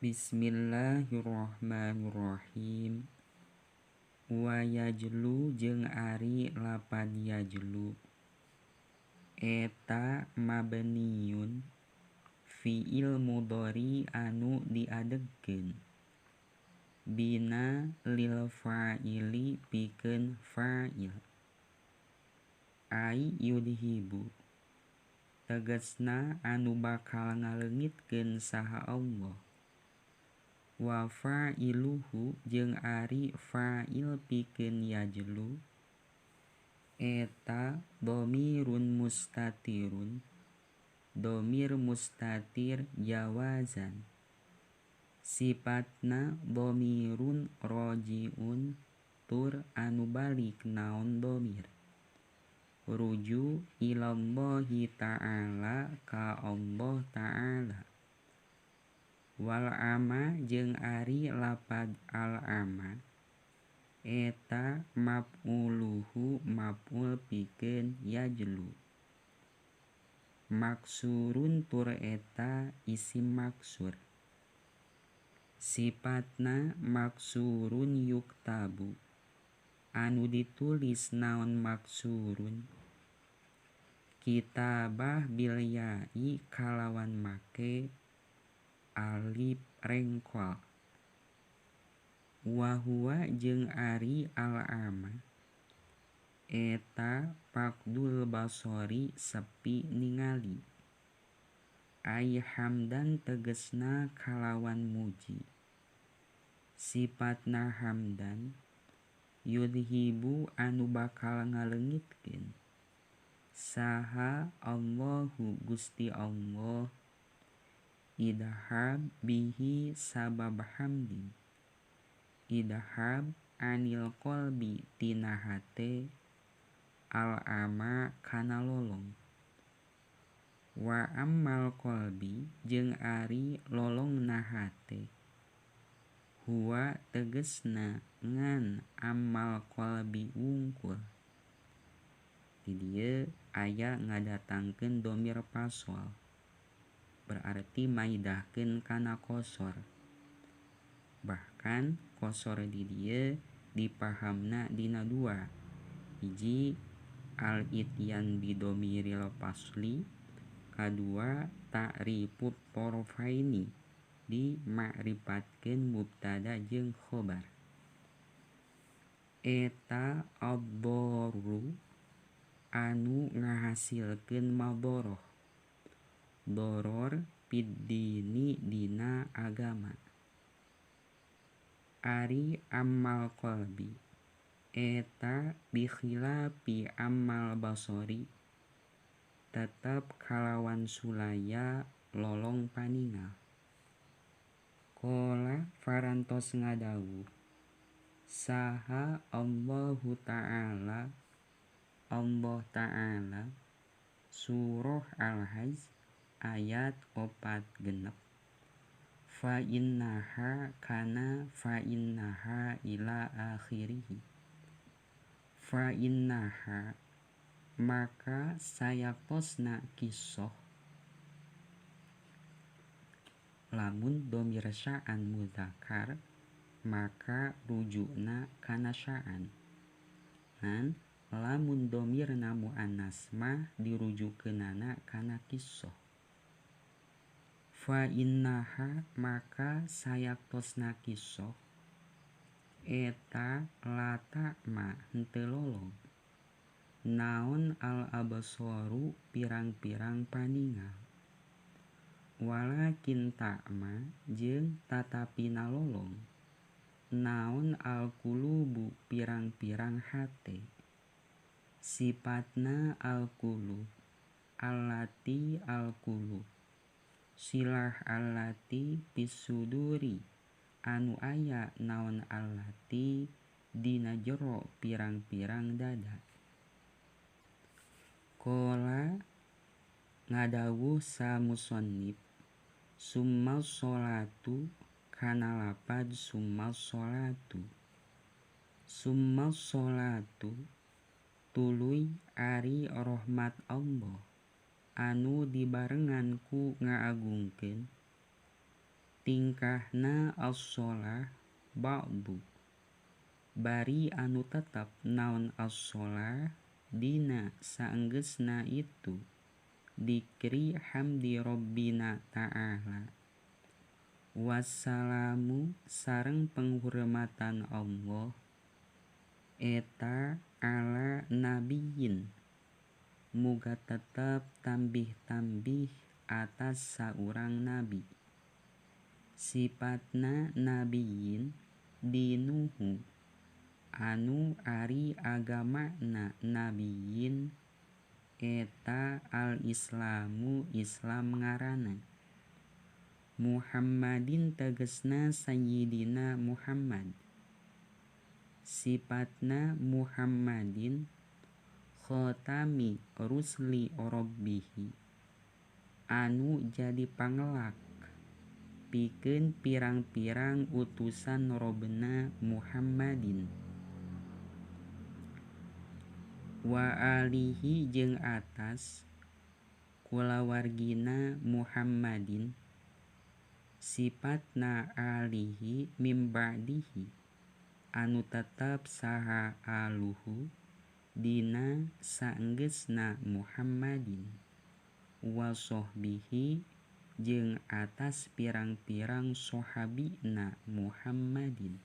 Bismillahirrohmanirrohim. Wa yajlu jeung ari lapad yajlu eta mabniyun fiil mudhari anu diadegkeun bina lil fa'ili pikeun fa'il. Ai yudhibu tegasna anu bakal ngaleungitkeun saha Allah. Wa fa'iluhu jeung ari fa'il pikeun yajlu eta dhamirun mustatirun, dhamir mustatir jawazan. Sifatna dhamirun rojiun tur anu balik naon dhamir ruju ilallahi ta'ala ka Allah ta'ala. Wal ama jeung ari lapad al ama eta maf'uluhu maf'ul pikeun yajlu. Maksurun tur eta isim maksur. Sifatna maksurun yuktabu anu ditulis naon maksurun kitabah bil ya'i kalawan make alif rengkol. Wa huwa jeung ari al ama eta faqdul basori sepi ningali. Ai hamdan tegesna kalawan muji. Sifatna hamdan yudhibu anu bakal ngaleungitkeun saha Allahu Gusti Allah idhab bihi sabab hamdin. Idhab anil qalbi tina hate al ama kana lolong. Wa ammal qalbi jeung ari lolongna hate huwa tegesna ngan ammal qalbi wungkul. Di dieu aya ngadatangkeun dhamir fasol berarti maidahkeun kana qosor. Bahkan qosor di dieu dipahamna dina dua. Hiji al ityan bidomiril fasli, kadua ta'rifut torofaini di ma'rifatkeun mubtada jeung khobar. Eta ad-dharru anu ngahasilkeun madharah. Doror fiddini dina agama. Ari ammal qalbi eta bikhilafi ammal basori tetep kalawan sulaya lolong paningal. Qala farantos ngadawuh saha Allahu ta'ala Allah ta'ala surah Al-Hajj ayat 46. Fa innaha kana fa innaha ila akhirih. Fa innaha maka sayatosna kisah lamun dhamir sya'an mudzakkar maka rujukna kana sya'an. Ngan lamun dhamirna muannas mah dirujukeunana kana kisah. Fa innaha maka sayatosna kisah eta lata ma henteu lolong naon al absaru pirang-pirang paningal. Walakin ta'ma jeung tatapina lolong naon al qulubu pirang-pirang hate. Sifatna al qulub allati al qulub silah allati bisuduri anu aya naon allati dina jero pirang-pirang dada. Qala ngadawuh sa musannif summas sholatu kana lapad summas sholatu. Summas sholatu tuluy ari rahmat Allah anu dibarengan ku ngaagungkeun tingkahna as-shalah ba'du bari anu tetep naon as-shalah dina saenggeusna itu dikri hamdi rabbina ta'ala wassalamu sareng penghormatan Allah eta ala nabiyin muga tetep tambih-tambih atas saurang nabi sifatna nabiyin dinuhu anu ari agamana nabiyin eta al-islamu Islam ngaranna Muhammadin tegesna sayyidina Muhammad sifatna Muhammadin khotami rusli rabbihi anu jadi pangelak pikeun pirang-pirang utusan robna Muhammadin wa alihi jeung atas kulawargina Muhammadin sifatna alihi mim ba'dihi anu tetep saha aluhu dina saenggeusna Muhammadin wa sahbihi jeung atas pirang-pirang sahabina Muhammadin